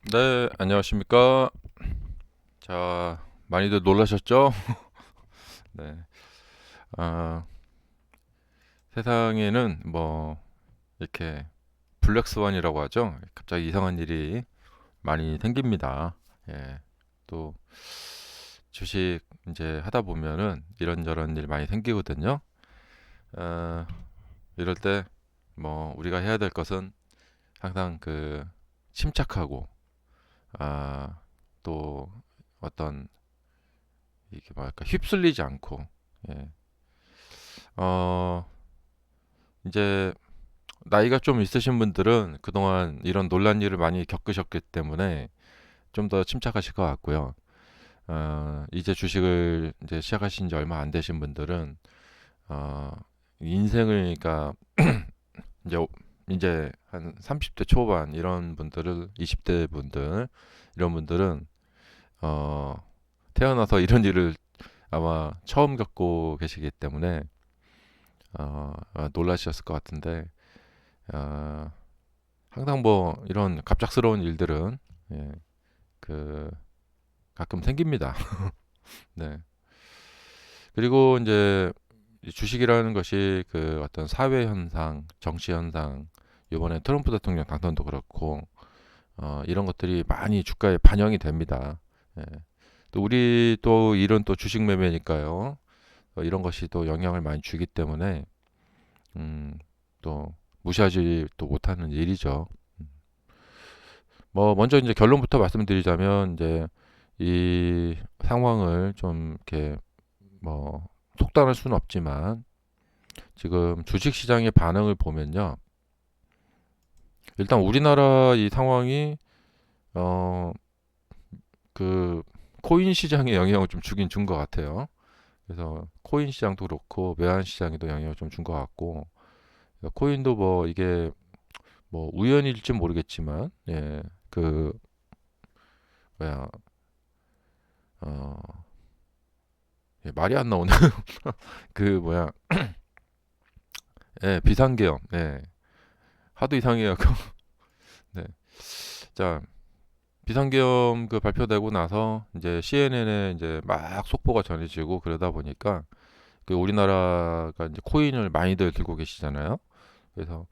네, 안녕하십니까. 자, 많이들 놀라셨죠? 네. 아, 세상에는 이렇게 블랙스완이라고 하죠. 갑자기 이상한 일이 많이 생깁니다. 예. 또, 주식 이제 하다 보면은 이런저런 일 많이 생기거든요. 아, 이럴 때, 우리가 해야 될 것은 항상 침착하고, 아, 또, 어떤, 이게 뭐랄까, 휩쓸리지 않고, 예. 어, 이제 나이가 좀 있으신 분들은 그동안 이런 논란 일을 많이 겪으셨기 때문에 좀 더 침착하실 것 같고요. 이제 주식을 이제 시작하신 지 얼마 안 되신 분들은 어, 인생을 그러니까 이제 이제 한 30대 초반 이런 분들을 20대 분들 이런 분들은 어, 태어나서 이런 일을 아마 처음 겪고 계시기 때문에 놀라셨을 것 같은데 어, 항상 이런 갑작스러운 일들은 예, 그 가끔 생깁니다. 네. 그리고 이제 이 주식이라는 것이 그 어떤 사회 현상, 정치 현상, 이번에 트럼프 대통령 당선도 그렇고 이런 것들이 많이 주가에 반영이 됩니다. 예. 또 우리 또 일은 또 주식 매매니까요. 이런 것이 또 영향을 많이 주기 때문에 음, 또 무시하지 또 못하는 일이죠. 먼저 이제 결론부터 말씀드리자면 이제 이 상황을 좀 이렇게 속단할 수는 없지만 지금 주식 시장의 반응을 보면요. 일단 우리나라 이 상황이 어 그 코인 시장에 영향을 좀 주긴 준 것 같아요. 그래서 코인 시장도 그렇고 외환 시장에도 영향을 좀 준 것 같고 코인도 이게 우연일지 모르겠지만 그 뭐야 어 말이 안 나오네. 그 뭐야 비상계엄 하도 이상해요. 네. 자, 비상계엄 그 발표되고 나서 이제 CNN에 이제 막 속보가 전해지고 그러다 보니까 그 우리나라가 이제 코인을 많이들 들고 계시잖아요. 그래서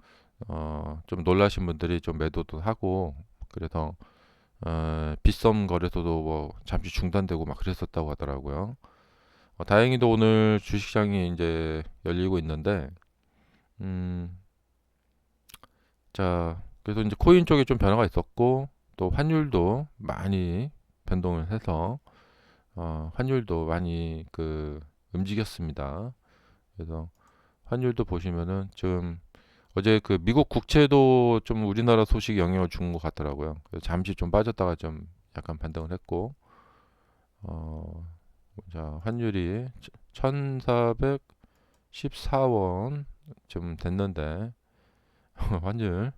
좀 놀라신 분들이 좀 매도도 하고 그래서 빗썸 거래소도 잠시 중단되고 막 그랬었다고 하더라고요. 다행히도 오늘 주식시장이 이제 열리고 있는데 음, 자, 그래서 이제 코인 쪽에 좀 변화가 있었고 또 환율도 많이 변동을 해서 환율도 많이 움직였습니다. 그래서 환율도 보시면은 지금 어제 그 미국 국채도 좀 우리나라 소식 영향을 준 것 같더라고요. 그래서 잠시 좀 빠졌다가 좀 약간 반등을 했고 어, 자, 환율이 1414원 좀 됐는데 환율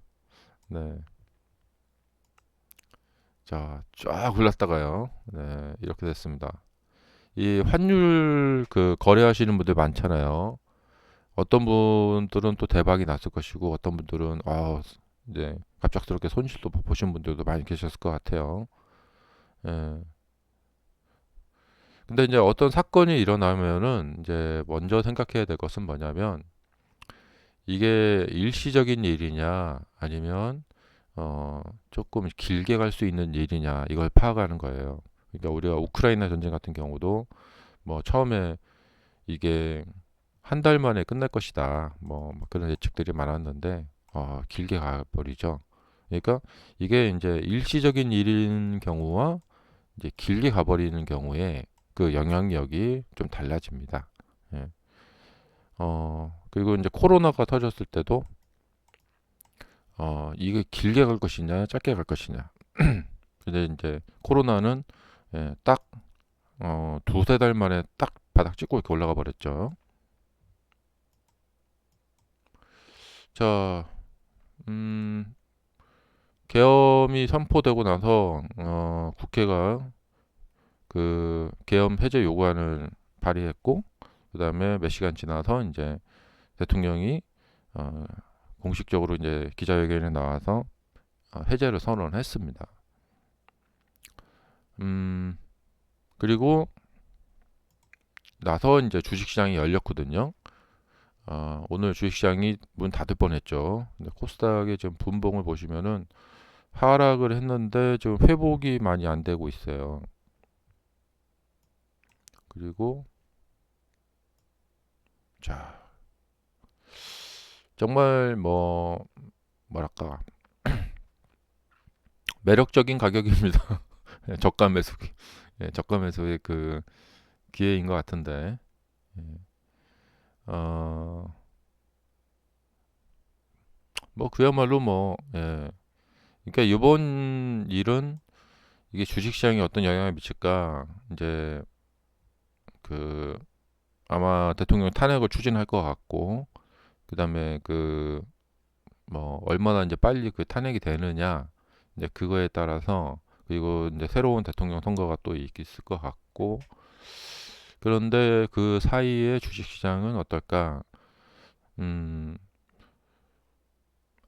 네. 자, 쫙 올랐다가요. 네, 이렇게 됐습니다. 이 환율 거래하시는 분들 많잖아요. 어떤 분들은 또 대박이 났을 것이고 어떤 분들은 이제 갑작스럽게 손실도 보신 분들도 많이 계셨을 것 같아요. 예. 근데 이제 어떤 사건이 일어나면은 이제 먼저 생각해야 될 것은 뭐냐면 이게 일시적인 일이냐 아니면 조금 길게 갈 수 있는 일이냐 이걸 파악하는 거예요. 그러니까 우리가 우크라이나 전쟁 같은 경우도 처음에 이게 한 달 만에 끝날 것이다. 그런 예측들이 많았는데 길게 가버리죠. 그러니까 이게 이제 일시적인 일인 경우와 이제 길게 가버리는 경우에 그 영향력이 좀 달라집니다. 예. 그리고 이제 코로나가 터졌을 때도 이게 길게 갈 것이냐, 짧게 갈 것이냐. 근데 이제 코로나는 딱 두세 달 만에 딱 바닥 찍고 이렇게 올라가 버렸죠. 자, 음, 계엄이 선포되고 나서 국회가 그 계엄 해제 요구안을 발의했고 그다음에 몇 시간 지나서 이제 대통령이 어, 공식적으로 이제 기자회견에 나와서 해제를 선언했습니다. 음, 그리고 나서 이제 주식시장이 열렸거든요. 오늘 주식시장이 문 닫을 뻔했죠. 근데 코스닥의 지금 분봉을 보시면은 하락을 했는데 지금 회복이 많이 안 되고 있어요. 그리고 자, 정말 뭐랄까 매력적인 가격입니다. 저가 매수, 저가 매수의 그 기회인 것 같은데, 예, 어, 뭐 그야말로 그러니까 이번 일은 이게 주식시장에 어떤 영향을 미칠까, 이제 그 아마 대통령 탄핵을 추진할 것 같고, 그다음에 뭐 얼마나 이제 빨리 그 탄핵이 되느냐, 이제 그거에 따라서 그리고 이제 새로운 대통령 선거가 또 있을 것 같고, 그런데 그 사이에 주식시장은 어떨까? 음,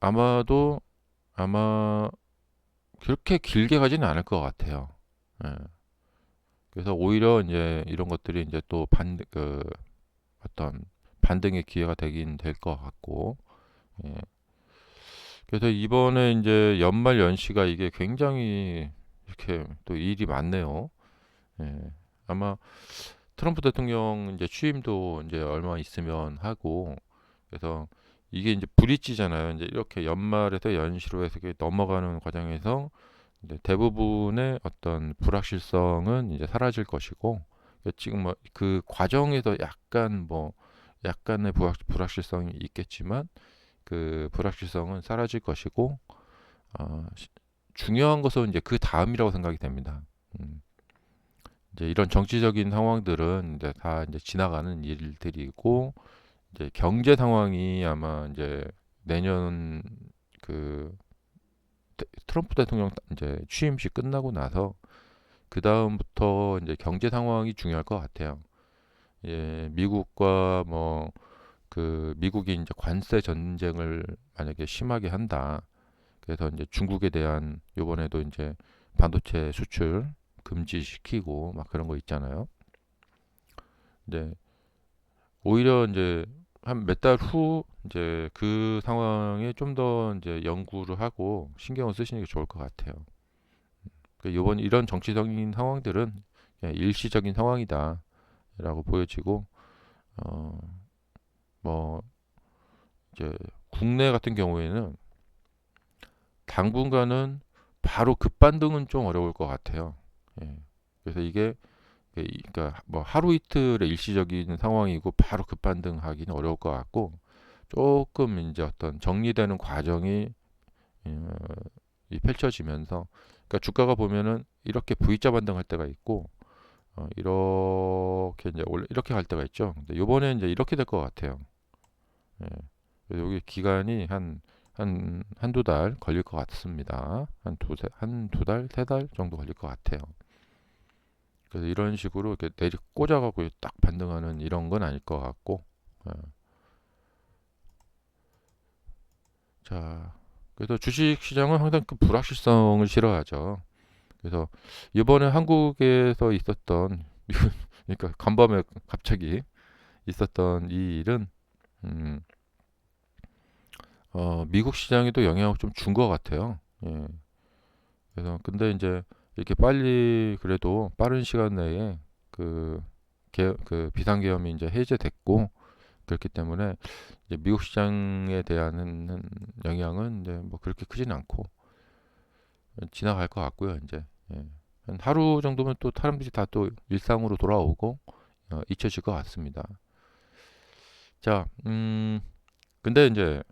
아마도 아마 그렇게 길게 가지는 않을 것 같아요. 예. 그래서 오히려 이제 이런 것들이 이제 또 어떤 반등의 기회가 되긴 될 것 같고, 예. 그래서 이번에 이제 연말 연시가 이게 굉장히 이렇게 또 일이 많네요. 예. 아마 트럼프 대통령 이제 취임도 이제 얼마 있으면 하고, 그래서 이게 이제 브릿지잖아요. 이제 이렇게 연말에서 연시로 해서 이렇게 넘어가는 과정에서 이제 대부분의 어떤 불확실성은 이제 사라질 것이고, 지금 뭐 그 과정에서 약간의 불확실성이 있겠지만 그 불확실성은 사라질 것이고, 어, 중요한 것은 이제 그 다음이라고 생각이 됩니다. 음, 이제 이런 정치적인 상황들은 이제 다 이제 지나가는 일들이고, 이제 경제 상황이 아마 이제 내년 그 트럼프 대통령 이제 취임식 끝나고 나서 그 다음부터 이제 경제 상황이 중요할 것 같아요. 예, 미국과 미국이 이제 관세 전쟁을 만약에 심하게 한다. 그래서 이제 중국에 대한 요번에도 이제 반도체 수출 금지시키고 막 그런 거 있잖아요. 근데 오히려 이제 한 몇 달 후 이제 그 상황에 좀 더 이제 연구를 하고 신경을 쓰시는 게 좋을 것 같아요. 요번 이런 정치적인 상황들은 그냥 일시적인 상황이다라고 보여지고, 어, 뭐 이제 국내 같은 경우에는 당분간은 바로 급반등은 좀 어려울 것 같아요. 예. 그래서 이게 그러니까 뭐 하루 이틀의 일시적인 상황이고 바로 급반등하기는 어려울 것 같고, 조금 이제 어떤 정리되는 과정이 어, 펼쳐지면서, 그러니까 주가가 보면은 이렇게 V자 반등할 때가 있고, 이렇게 이제 원래 이렇게 갈 때가 있죠. 근데 요번에 이제 이렇게 될 것 같아요. 예. 그래서 여기 기간이 한두 달 걸릴 것 같습니다. 한두 달, 세 달 정도 걸릴 것 같아요. 그래서 이런 식으로 이렇게 내리 꽂아갖고 딱 반등하는 이런 건 아닐 것 같고, 예. 자, 그래서 주식 시장은 항상 그 불확실성을 싫어하죠. 그래서 이번에 한국에서 있었던 그러니까 간밤에 갑자기 있었던 이 일은 음, 미국 시장에도 영향을 좀 준 것 같아요. 예. 그래서 근데 이제 이렇게 빨리 그래도 빠른 시간 내에 그, 그 비상계엄이 이제 해제됐고 그렇기 때문에 이제 미국 시장에 대한 영향은 이제 뭐 그렇게 크진 않고 지나갈 것 같고요. 이제 예. 한 하루 정도면 또 사람들이 다 또 일상으로 돌아오고 잊혀질 것 같습니다. 자, 근데 이제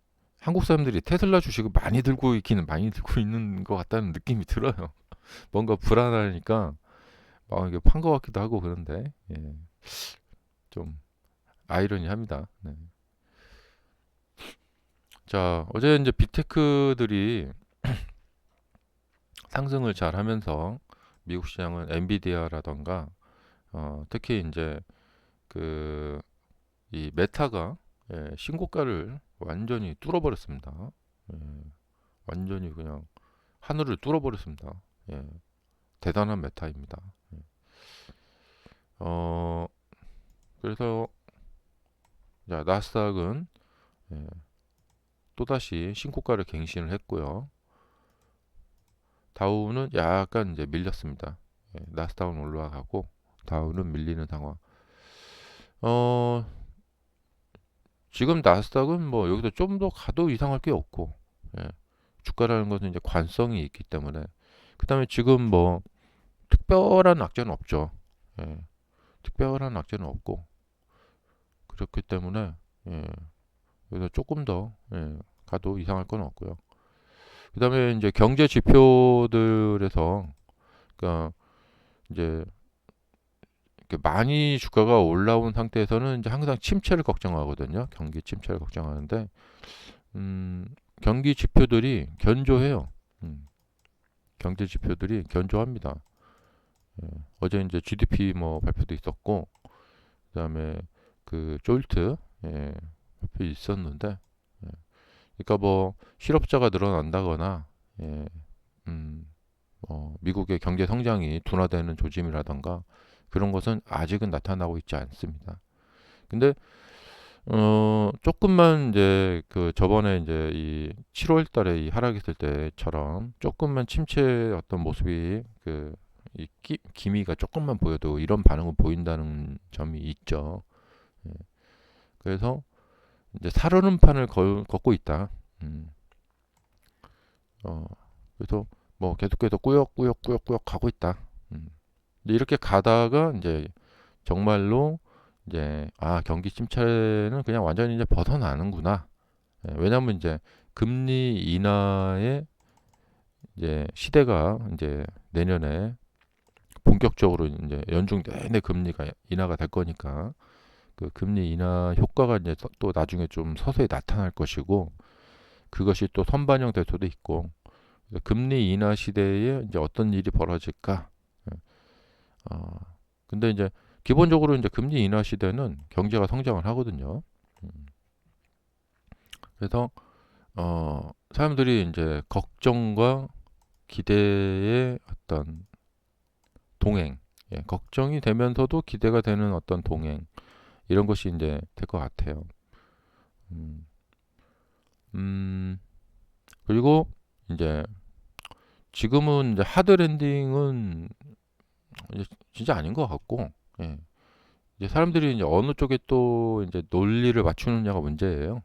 한국 사람들이 테슬라 주식을 많이 들고 있는 것 같다는 느낌이 들어요. 뭔가 불안하니까 막 이게 판 것 같기도 하고 그런데 예, 좀 아이러니합니다. 네. 자, 어제 이제 빅테크들이 상승을 잘 하면서 미국 시장은 엔비디아라던가 특히 이제 그 이 메타가 신고가를 완전히 뚫어버렸습니다. 예, 완전히 그냥 하늘을 뚫어버렸습니다. 예, 대단한 메타입니다. 어, 그래서 자, 나스닥은 예, 또다시 신고가를 갱신을 했고요. 다우는 약간 이제 밀렸습니다. 예, 나스닥은 올라가고 다우는 밀리는 상황. 어, 지금 나스닥은 뭐 여기서 좀 더 가도 이상할 게 없고, 예, 주가라는 것은 이제 관성이 있기 때문에. 그다음에 지금 뭐 특별한 악재는 없죠. 예, 특별한 악재는 없고 그렇기 때문에 예, 그래서 조금 더 예, 가도 이상할 건 없고요. 그다음에 이제 경제 지표들에서 그러니까 이제 이렇게 많이 주가가 올라온 상태에서는 이제 항상 침체를 걱정하거든요. 경기 침체를 걱정하는데 음, 경기 지표들이 견조해요. 경제 지표들이 견조합니다. 예, 어제 이제 GDP 뭐 발표도 있었고 그다음에 그 졸트 예, 발표 있었는데 예, 그러니까 뭐 실업자가 늘어난다거나 예, 미국의 경제 성장이 둔화되는 조짐이라던가 그런 것은 아직은 나타나고 있지 않습니다. 근데 조금만 이제 그 저번에 이제 이 7월 달에 이 하락했을 때처럼 조금만 침체 어떤 모습이 그 이 기미가 조금만 보여도 이런 반응을 보인다는 점이 있죠. 예. 그래서 이제 살얼음판을 걷고 있다. 음, 어, 그래서 뭐 계속해서 꾸역꾸역꾸역꾸역 가고 있다. 음. 근데 이렇게 가다가 이제 정말로 이제 경기 침체는 그냥 완전히 이제 벗어나는구나. 예, 왜냐하면 이제 금리 인하의 이제 시대가 이제 내년에 본격적으로 이제 연중 내내 금리가 인하가 될 거니까 그 금리 인하 효과가 이제 또 나중에 좀 서서히 나타날 것이고 그것이 또 선반영 될 수도 있고 금리 인하 시대에 이제 어떤 일이 벌어질까? 예, 어, 근데 이제 기본적으로 이제 금리 인하 시대는 경제가 성장을 하거든요. 음, 그래서 사람들이 이제 걱정과 기대의 어떤 동행, 예, 걱정이 되면서도 기대가 되는 어떤 동행 이런 것이 이제 될 것 같아요. 음, 그리고 이제 지금은 이제 하드 랜딩은 이제 진짜 아닌 것 같고, 예, 이제 사람들이 이제 어느 쪽에 또 이제 논리를 맞추느냐가 문제예요.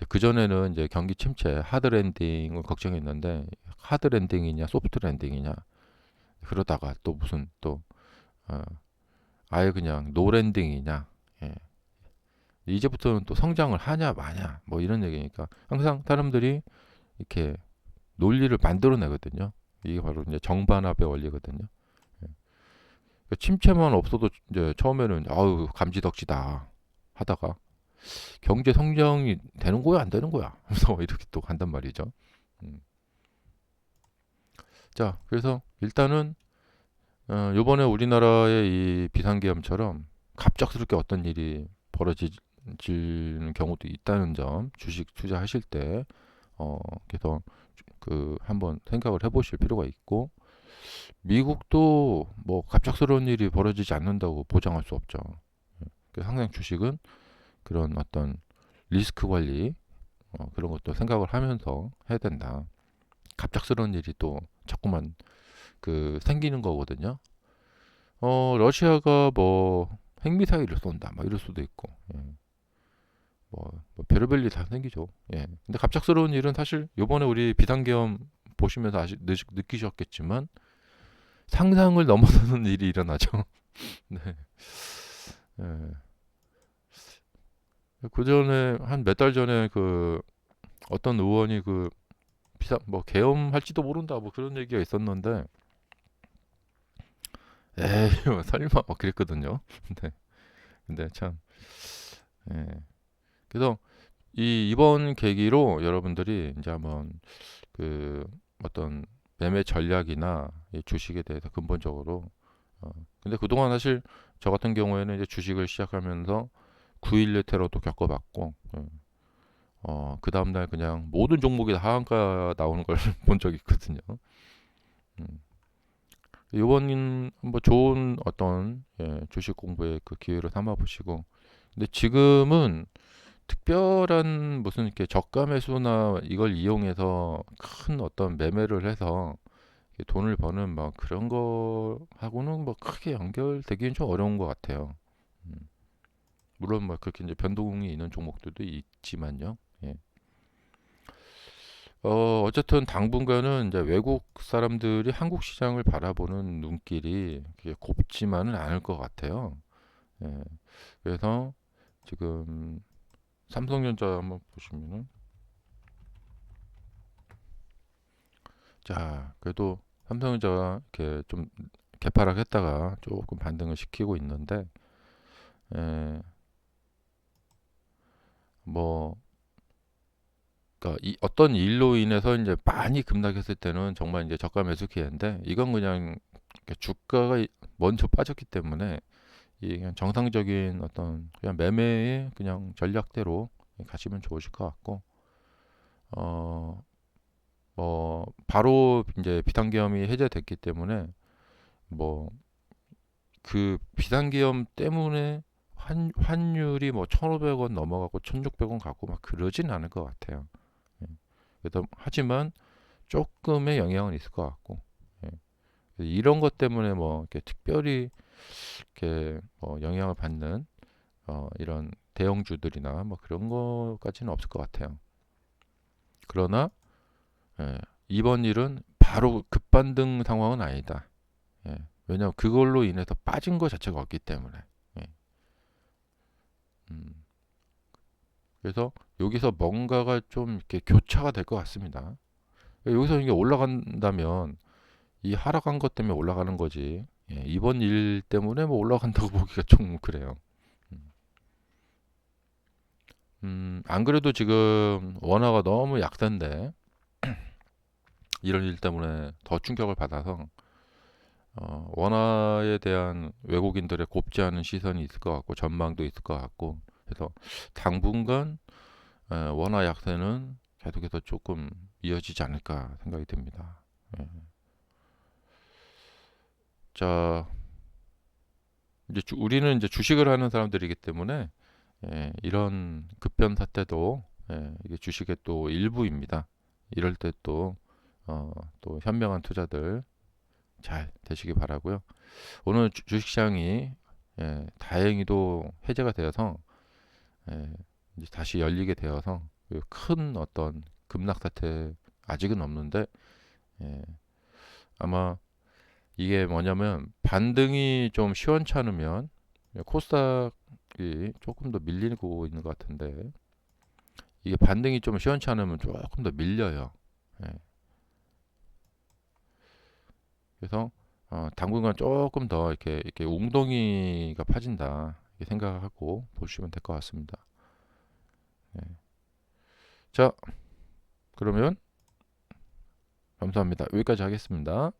그 전에는 이제 경기 침체 하드 랜딩을 걱정했는데 하드 랜딩이냐 소프트 랜딩이냐 그러다가 또 무슨 또 어, 아예 그냥 노 랜딩이냐 예. 이제부터는 또 성장을 하냐 마냐 뭐 이런 얘기니까 항상 사람들이 이렇게 논리를 만들어내거든요. 이게 바로 이제 정반합의 원리거든요. 예. 그러니까 침체만 없어도 이제 처음에는 아우 감지덕지다 하다가 경제 성장이 되는 거야 안 되는 거야 하면서 이렇게 또 간단 말이죠. 음. 자 그래서 일단은 요번에 우리나라의 이 비상계엄처럼 갑작스럽게 어떤 일이 벌어지는 경우도 있다는 점 주식 투자하실 때 그래서 그 한번 생각을 해보실 필요가 있고 미국도 뭐 갑작스러운 일이 벌어지지 않는다고 보장할 수 없죠. 그래서 항상 주식은 그런 어떤 리스크 관리 그런 것도 생각을 하면서 해야 된다. 갑작스러운 일이 또 자꾸만 그 생기는 거거든요. 러시아가 뭐 핵미사일을 쏜다, 막 이럴 수도 있고, 예. 뭐 별의별 일 다 생기죠. 예. 근데 갑작스러운 일은 사실 요번에 우리 비상계엄 보시면서 느끼셨겠지만 상상을 넘어서는 일이 일어나죠. 네. 예. 그 전에 한 몇 달 전에 그 어떤 의원이 그 비상 뭐 계엄할지도 모른다 뭐 그런 얘기가 있었는데 에이 설마 막 그랬거든요. 네. 근데 참 예. 그래서 이번 계기로 여러분들이 이제 한번 그 어떤 매매 전략이나 이 주식에 대해서 근본적으로 근데 그동안 사실 저 같은 경우에는 이제 주식을 시작하면서 9.11 테러도 겪어봤고 그 다음날 그냥 모든 종목이 다 하한가 나오는 걸 본 적이 있거든요. 음. 이번 뭐 좋은 어떤 주식 공부의 그 기회로 삼아 보시고. 근데 지금은 특별한 무슨 이렇게 저가 매수나 이걸 이용해서 큰 어떤 매매를 해서 돈을 버는 뭐 그런 거 하고는 뭐 크게 연결되기는 좀 어려운 것 같아요. 음, 물론 뭐 그렇게 이제 변동이 있는 종목들도 있지만요. 예. 어쨌든 당분간은 이제 외국 사람들이 한국 시장을 바라보는 눈길이 그렇게 곱지만은 않을 것 같아요. 예. 그래서 지금 삼성전자 한번 보시면은, 자, 그래도 삼성전자가 이렇게 좀 개파락했다가 조금 반등을 시키고 있는데, 예, 뭐, 그러니까 어떤 일로 인해서 이제 많이 급락했을 때는 정말 이제 저가 매수 기회인데, 이건 그냥 이렇게 주가가 먼저 빠졌기 때문에 이 그냥 정상적인 어떤 그냥 매매의 그냥 전략대로 가시면 좋으실 것 같고, 어, 뭐 바로 이제 비상계엄이 해제됐기 때문에 뭐 그 비상계엄 때문에 환율이 뭐 1,500원 넘어가고 1,600원 가고 막 그러진 않을 것 같아요. 예. 그래서 하지만 조금의 영향은 있을 것 같고, 예. 이런 것 때문에 뭐 이렇게 특별히 이렇게 뭐 영향을 받는 이런 대형주들이나 뭐 그런 거까지는 없을 것 같아요. 그러나 예, 이번 일은 바로 급반등 상황은 아니다. 예. 왜냐하면 그걸로 인해서 빠진 것 자체가 없기 때문에. 예. 음, 그래서 여기서 뭔가가 좀 이렇게 교차가 될 것 같습니다. 여기서 이게 올라간다면 이 하락한 것 때문에 올라가는 거지. 예, 이번 일 때문에 뭐 올라간다고 보기가 좀 그래요. 음, 안 그래도 지금 원화가 너무 약세인데 이런 일 때문에 더 충격을 받아서 원화에 대한 외국인들의 곱지 않은 시선이 있을 것 같고 전망도 있을 것 같고 그래서 당분간 원화 약세는 계속해서 조금 이어지지 않을까 생각이 듭니다. 예. 자, 이제 우리는 이제 주식을 하는 사람들이기 때문에 이런 급변 사태도 이게 주식의 또 일부입니다. 이럴 때 또 현명한 투자들 잘 되시기 바라고요. 오늘 주식시장이 다행히도 해제가 되어서 예, 이제 다시 열리게 되어서 그큰 어떤 급락 사태 아직은 없는데 예, 아마 이게 뭐냐면 반등이 좀 시원찮으면 코스닥이 조금 더 밀리고 있는 것 같은데 이게 반등이 좀 시원찮으면 조금 더 밀려요. 예, 그래서 당분간 조금 더 이렇게 웅덩이가 파진다 이렇게 생각하고 보시면 될 것 같습니다. 예. 자, 그러면 감사합니다. 여기까지 하겠습니다.